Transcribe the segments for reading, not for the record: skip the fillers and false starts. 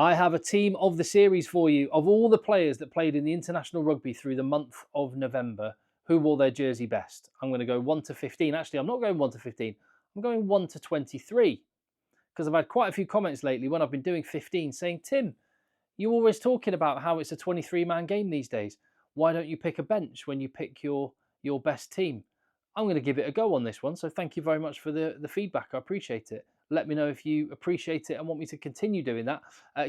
I have a team of the series for you. Of all the players that played in the international rugby through the month of November, who wore their jersey best? I'm going to go 1 to 15. Actually, I'm not going 1 to 15. I'm going 1 to 23. Because I've had quite a few comments lately when I've been doing 15 saying, Tim, you're always talking about how it's a 23-man game these days. Why don't you pick a bench when you pick your best team? I'm going to give it a go on this one. So thank you very much for the feedback. I appreciate it. Let me know if you appreciate it and want me to continue doing that.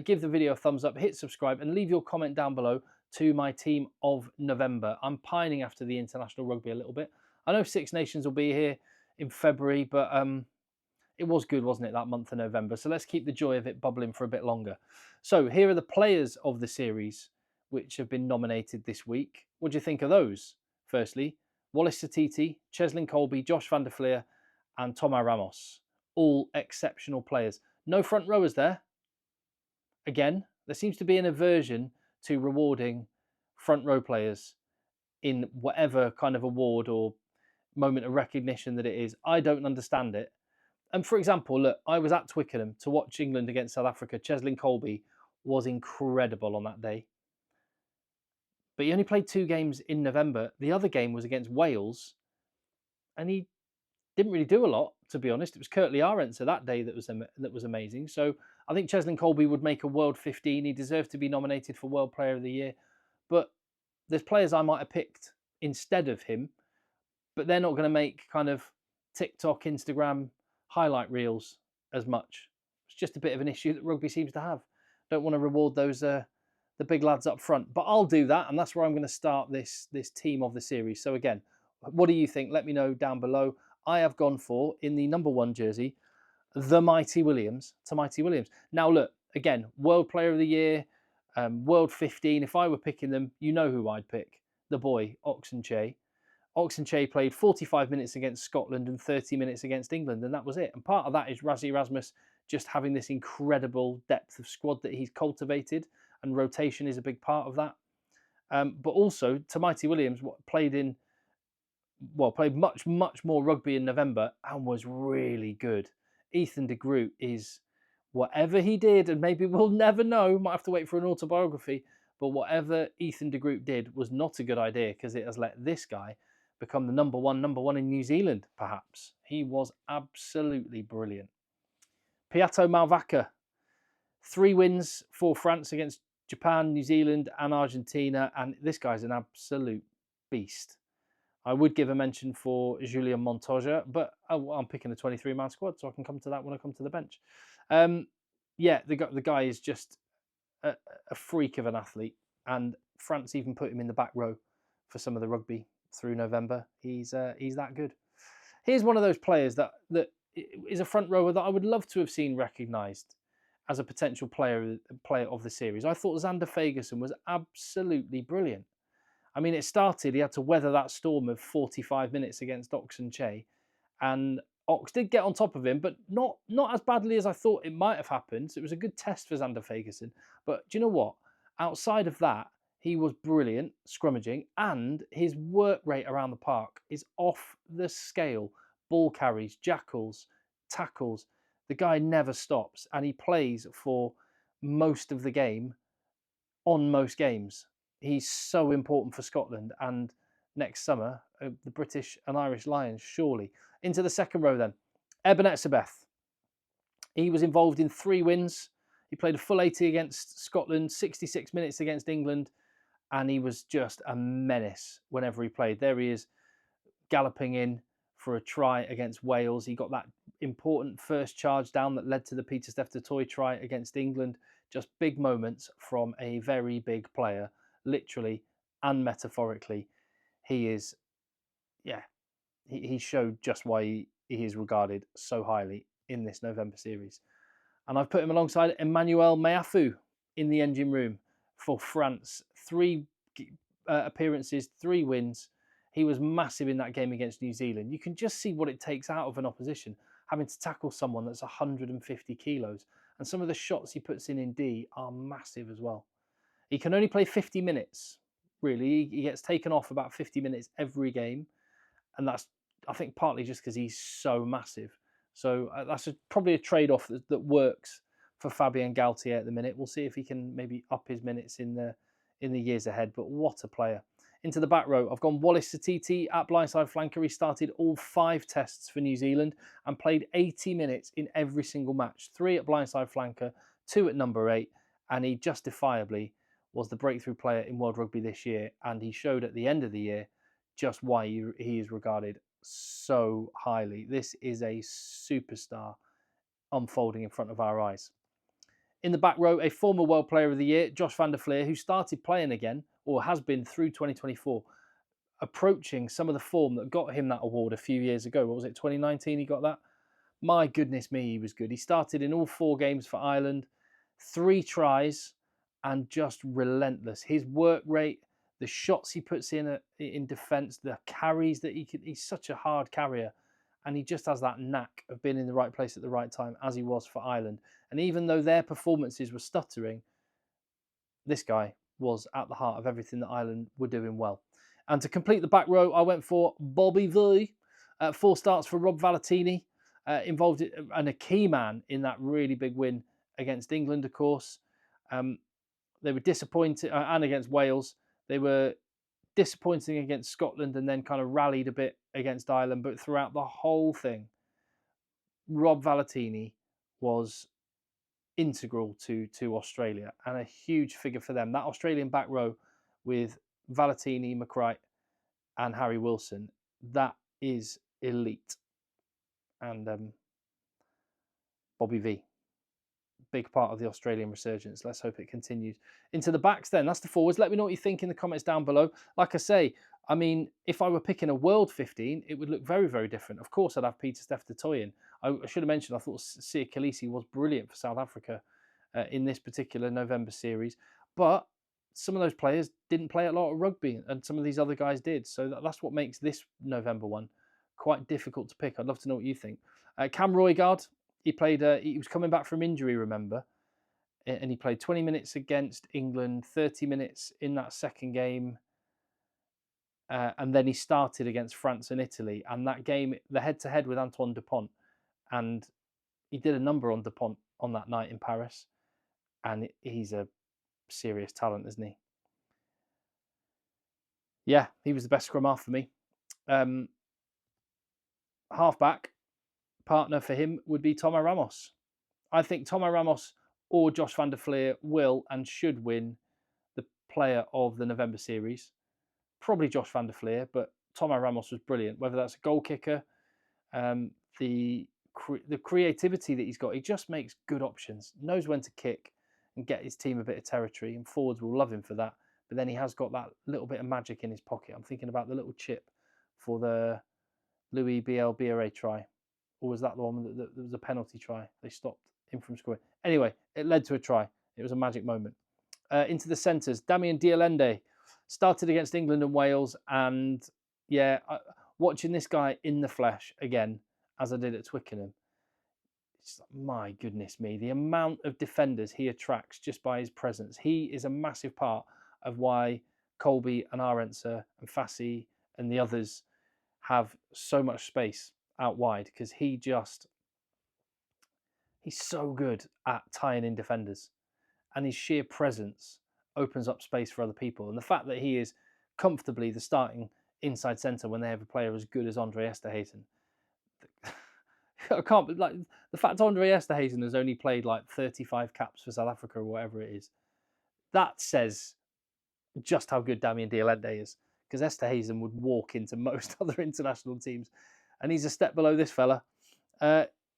Give the video a thumbs up, hit subscribe, and leave your comment down below to my team of November. I'm pining after the international rugby a little bit. I know Six Nations will be here in February, but it was good, wasn't it, that month of November? So let's keep the joy of it bubbling for a bit longer. So here are the players of the series which have been nominated this week. What do you think of those? Firstly, Wallace Satiti, Cheslin Colby, Josh van der Fleer, and Thomas Ramos. All exceptional players. No front rowers there. Again, there seems to be an aversion to rewarding front row players in whatever kind of award or moment of recognition that it is. I don't understand it. And for example, look, I was at Twickenham to watch England against South Africa. Cheslin Colby was incredible on that day. But he only played 2 games in November. The other game was against Wales, and he didn't really do a lot, to be honest. It was Curtly Arendse that day that was amazing. So I think Cheslin Colby would make a World 15. He deserved to be nominated for World Player of the Year. But there's players I might have picked instead of him, but they're not going to make kind of TikTok, Instagram highlight reels as much. It's just a bit of an issue that rugby seems to have. Don't want to reward those the big lads up front, but I'll do that, and that's where I'm going to start this team of the series. So again, what do you think? Let me know down below. I have gone for, in the number 1 jersey, the Mighty Williams, to Mighty Williams. Now look, again, World Player of the Year, World 15. If I were picking them, you know who I'd pick. The boy, Oxenche. Oxenche played 45 minutes against Scotland and 30 minutes against England, and that was it. And part of that is Rassie Erasmus just having this incredible depth of squad that he's cultivated, and rotation is a big part of that. But also, Mighty Williams played much, much more rugby in November and was really good. Ethan de Groot is, whatever he did, and maybe we'll never know, might have to wait for an autobiography, but whatever Ethan de Groot did was not a good idea, because it has let this guy become the number one in New Zealand, perhaps. He was absolutely brilliant. Piato Malvaca, 3 wins for France against Japan, New Zealand, and Argentina, and this guy's an absolute beast. I would give a mention for Julien Montoya, but I'm picking a 23-man squad, so I can come to that when I come to the bench. Yeah, the guy is just a freak of an athlete, and France even put him in the back row for some of the rugby through November. He's that good. Here's one of those players that is a front rower that I would love to have seen recognised as a potential player of the series. I thought Xander Fagerson was absolutely brilliant. I mean, it started, he had to weather that storm of 45 minutes against Oxenche, and Ox did get on top of him, but not as badly as I thought it might have happened. So it was a good test for Xander Fagerson. But do you know what? Outside of that, he was brilliant scrummaging, and his work rate around the park is off the scale. Ball carries, jackals, tackles. The guy never stops, and he plays for most of the game on most games. He's so important for Scotland, and next summer, the British and Irish Lions, surely. Into the second row then. Eben Etzebeth. He was involved in 3 wins. He played a full 80 against Scotland, 66 minutes against England, and he was just a menace whenever he played. There he is, galloping in for a try against Wales. He got that important first charge down that led to the Pieter-Steph du Toit try against England. Just big moments from a very big player, literally and metaphorically. He is, yeah, he showed just why he is regarded so highly in this November series. And I've put him alongside Emmanuel Meafou in the engine room for France. 3 appearances, 3 wins. He was massive in that game against New Zealand. You can just see what it takes out of an opposition, having to tackle someone that's 150 kilos. And some of the shots he puts in D are massive as well. He can only play 50 minutes, really. He gets taken off about 50 minutes every game. And that's, I think, partly just because he's so massive. So that's probably a trade-off that works for Fabien Galtier at the minute. We'll see if he can maybe up his minutes in the years ahead. But what a player! Into the back row, I've gone Wallace Satiti at blindside flanker. He started all 5 tests for New Zealand and played 80 minutes in every single match. 3 at blindside flanker, 2 at number 8, and he justifiably was the breakthrough player in World Rugby this year. And he showed at the end of the year just why he is regarded so highly. This is a superstar unfolding in front of our eyes. In the back row, a former World Player of the Year, Josh van der Flier, who started playing again, or has been through 2024, approaching some of the form that got him that award a few years ago. What was it, 2019 he got that? My goodness me, he was good. He started in all 4 games for Ireland, 3 tries, and just relentless. His work rate, the shots he puts in defence, the carries that he's such a hard carrier. And he just has that knack of being in the right place at the right time, as he was for Ireland. And even though their performances were stuttering, this guy was at the heart of everything that Ireland were doing well. And to complete the back row, I went for Bobby V. 4 starts for Rob Valentini, involved and a key man in that really big win against England, of course. They were disappointed, and against Wales. They were disappointing against Scotland and then kind of rallied a bit against Ireland. But throughout the whole thing, Rob Valentini was integral to Australia and a huge figure for them. That Australian back row with Valentini, McCreight and Harry Wilson, that is elite. And Bobby V, big part of the Australian resurgence. Let's hope it continues. Into the backs then, that's the forwards. Let me know what you think in the comments down below. Like I say, I mean, if I were picking a world 15, it would look very, very different. Of course, I'd have Pieter-Steph du Toit. I should have mentioned, I thought Siya Kolisi was brilliant for South Africa in this particular November series. But some of those players didn't play a lot of rugby, and some of these other guys did. So that's what makes this November one quite difficult to pick. I'd love to know what you think. Cam Roigard, he played. He was coming back from injury, remember, and he played 20 minutes against England, 30 minutes in that second game, and then he started against France and Italy. And that game, the head-to-head with Antoine Dupont, and he did a number on Dupont on that night in Paris. And he's a serious talent, isn't he? Yeah, he was the best scrum half for me. Halfback partner for him would be Tomo Ramos. I think Tomo Ramos or Josh van der Flier will and should win the player of the November series. Probably Josh van der Flier, but Tomo Ramos was brilliant. Whether that's a goal kicker, the creativity that he's got, he just makes good options, knows when to kick and get his team a bit of territory, and forwards will love him for that. But then he has got that little bit of magic in his pocket. I'm thinking about the little chip for the Louis Biel-Biarré try. Or was that the one that was a penalty try? They stopped him from scoring. Anyway, it led to a try. It was a magic moment. Into the centres, Damien Dialende started against England and Wales. And yeah, watching this guy in the flesh again, as I did at Twickenham, it's like, my goodness me, the amount of defenders he attracts just by his presence. He is a massive part of why Colby and Arendse and Fassi and the others have so much space out wide, because he's so good at tying in defenders, and his sheer presence opens up space for other people. And the fact that he is comfortably the starting inside centre when they have a player as good as Andre Esterhuizen, I can't, like, the fact Andre Esterhuizen has only played like 35 caps for South Africa or whatever it is, that says just how good Damien Dialende is, because Esterhuizen would walk into most other international teams, and he's a step below this fella.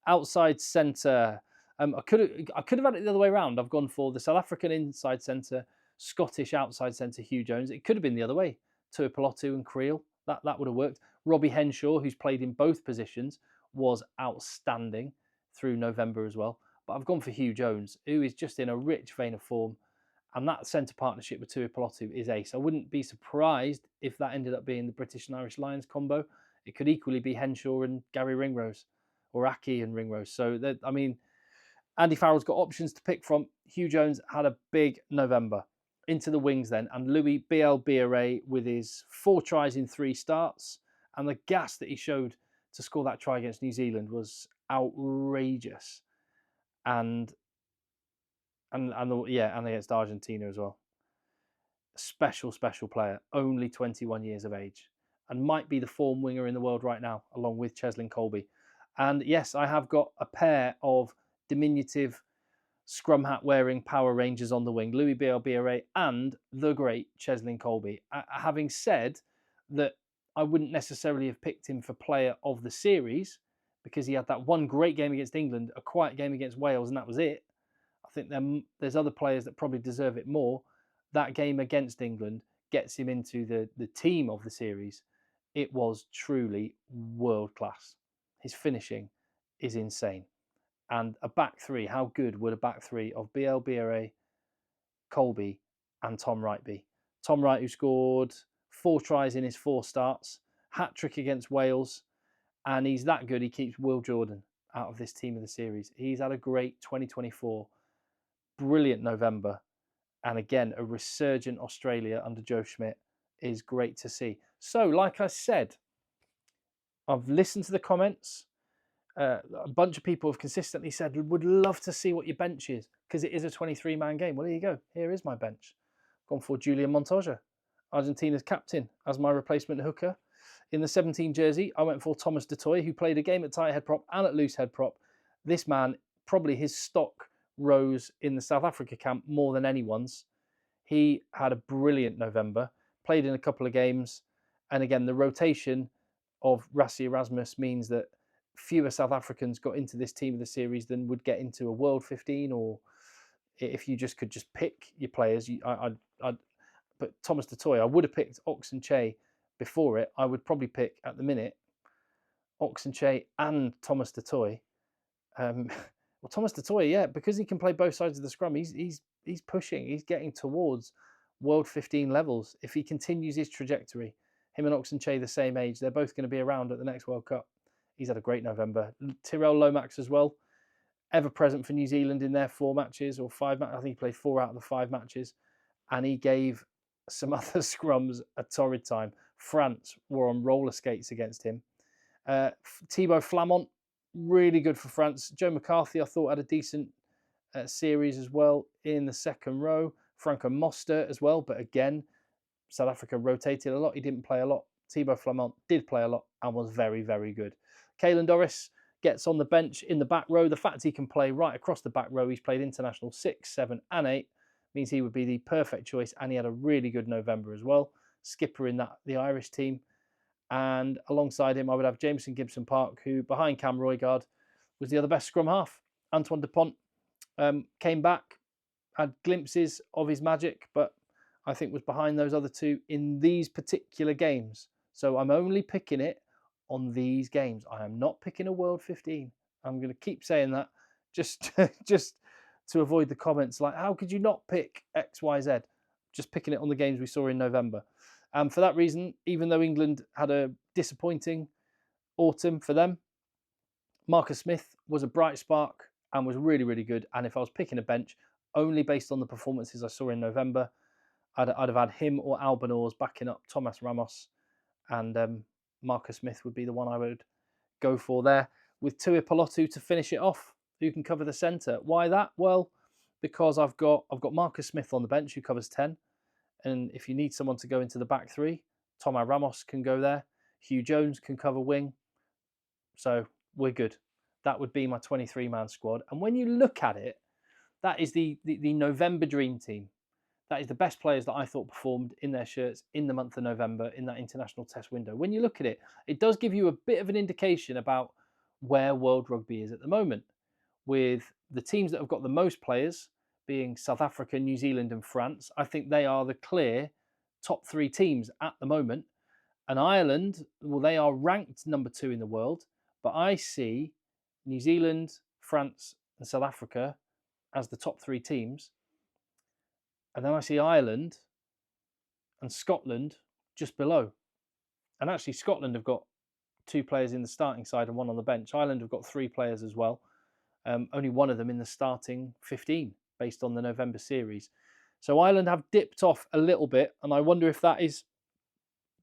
Outside centre, I could have had it the other way around. I've gone for the South African inside centre, Scottish outside centre Hugh Jones. It could have been the other way, Tuipulotu and Creel. That would have worked. Robbie Henshaw, who's played in both positions, was outstanding through November as well. But I've gone for Hugh Jones, who is just in a rich vein of form. And that centre partnership with Tuipulotu is ace. I wouldn't be surprised if that ended up being the British and Irish Lions combo. It could equally be Henshaw and Gary Ringrose, or Aki and Ringrose. So, I mean, Andy Farrell's got options to pick from. Hugh Jones had a big November. Into the wings then, and Louis Biel-Biarré with his 4 tries in 3 starts, and the gas that he showed to score that try against New Zealand was outrageous. And and against Argentina as well. Special player, only 21 years of age, and might be the form winger in the world right now, along with Cheslin Kolbe. And yes, I have got a pair of diminutive scrum hat wearing Power Rangers on the wing, Louis Bielbiere and the great Cheslin Kolbe. Having said that, I wouldn't necessarily have picked him for player of the series because he had that one great game against England, a quiet game against Wales, and that was it. I think there's other players that probably deserve it more. That game against England gets him into the team of the series. It was truly world class. His finishing is insane. And a back three, how good would a back three of Bielbiere, Kolbe, and Tom Wright be? Tom Wright, who scored 4 tries in his 4 starts, hat-trick against Wales, and he's that good, he keeps Will Jordan out of this team of the series. He's had a great 2024, brilliant November, and again, a resurgent Australia under Joe Schmidt is great to see. So, like I said, I've listened to the comments. A bunch of people have consistently said, would love to see what your bench is, because it is a 23-man game. Well, there you go. Here is my bench. Gone for Julian Montoya, Argentina's captain, as my replacement hooker. In the 17 jersey, I went for Thomas du Toit, who played a game at tight head prop and at loose head prop. This man, probably his stock rose in the South Africa camp more than anyone's. He had a brilliant November, played in a couple of games. And again, the rotation of Rassie Erasmus means that fewer South Africans got into this team of the series than would get into a World 15, or if you just could just pick your players. But Thomas du Toit, I would have picked Oxenche before it. I would probably pick, at the minute, Oxenche and Thomas du Toit. Well, Thomas du Toit, yeah, because he can play both sides of the scrum, he's pushing, he's getting towards World 15 levels. If he continues his trajectory, him and Oxenche the same age, they're both going to be around at the next World Cup. He's had a great November. Tyrell Lomax as well, ever present for New Zealand in their 4 matches or 5 matches. I think he played 4 out of the 5 matches, and he gave some other scrums a torrid time. France were on roller skates against him. Thibaut Flamont, really good for France. Joe McCarthy, I thought, had a decent series as well in the second row. Franco Mostert as well, but again, South Africa rotated a lot. He didn't play a lot. Thibaut Flamont did play a lot and was very, very good. Caelan Doris gets on the bench in the back row. The fact he can play right across the back row, he's played international 6, 7 and 8, means he would be the perfect choice, and he had a really good November as well. Skipper in the Irish team. And alongside him, I would have Jameson Gibson-Park, who, behind Cam Roigard, was the other best scrum half. Antoine Dupont came back, had glimpses of his magic, but I think was behind those other two in these particular games. So I'm only picking it on these games. I am not picking a World 15. I'm going to keep saying that just to avoid the comments like, how could you not pick X, Y, Z? Just picking it on the games we saw in November. And for that reason, even though England had a disappointing autumn for them, Marcus Smith was a bright spark and was really, really good. And if I was picking a bench, only based on the performances I saw in November, I'd have had him or Alban Ors backing up Thomas Ramos, and Marcus Smith would be the one I would go for there, with Tuipulotu to finish it off, who can cover the centre. Why that? Well, because I've got Marcus Smith on the bench, who covers 10, and if you need someone to go into the back 3, Thomas Ramos can go there. Hugh Jones can cover wing. So we're good. That would be my 23-man squad. And when you look at it, that is the November dream team. That is the best players that I thought performed in their shirts in the month of November in that international test window. When you look at it, it does give you a bit of an indication about where World Rugby is at the moment, with the teams that have got the most players being South Africa, New Zealand and France. I think they are the clear top 3 teams at the moment. And Ireland, well, they are ranked number 2 in the world, but I see New Zealand, France and South Africa as the top 3 teams. And then I see Ireland and Scotland just below. And actually, Scotland have got 2 players in the starting side and 1 on the bench. Ireland have got 3 players as well. Only one of them in the starting 15, based on the November series. So Ireland have dipped off a little bit, and I wonder if that is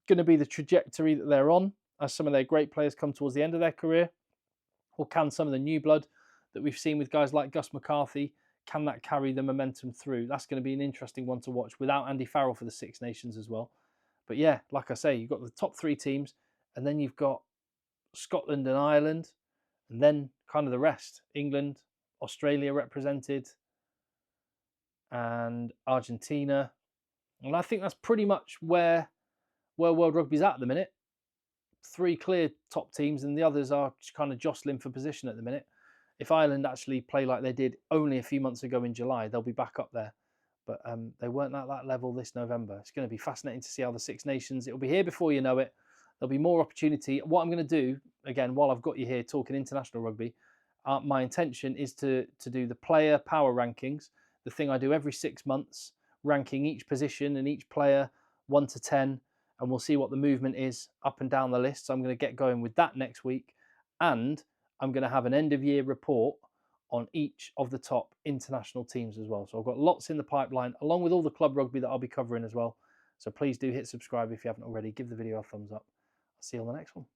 going to be the trajectory that they're on as some of their great players come towards the end of their career. Or can some of the new blood that we've seen with guys like Gus McCarthy Can that carry the momentum through? That's going to be an interesting one to watch without Andy Farrell for the Six Nations as well. But yeah, like I say, you've got the top 3 teams, and then you've got Scotland and Ireland, and then kind of the rest. England, Australia represented, and Argentina. And I think that's pretty much where World Rugby's at the minute. 3 clear top teams, and the others are kind of jostling for position at the minute. If Ireland actually play like they did only a few months ago in July, they'll be back up there. But they weren't at that level this November. It's going to be fascinating to see how the Six Nations, it'll be here before you know it. There'll be more opportunity. What I'm going to do, again, while I've got you here talking international rugby, my intention is to do the player power rankings, the thing I do every 6 months, ranking each position and each player 1 to 10, and we'll see what the movement is up and down the list. So I'm going to get going with that next week, and I'm going to have an end of year report on each of the top international teams as well. So I've got lots in the pipeline, along with all the club rugby that I'll be covering as well. So please do hit subscribe if you haven't already. Give the video a thumbs up. I'll see you on the next one.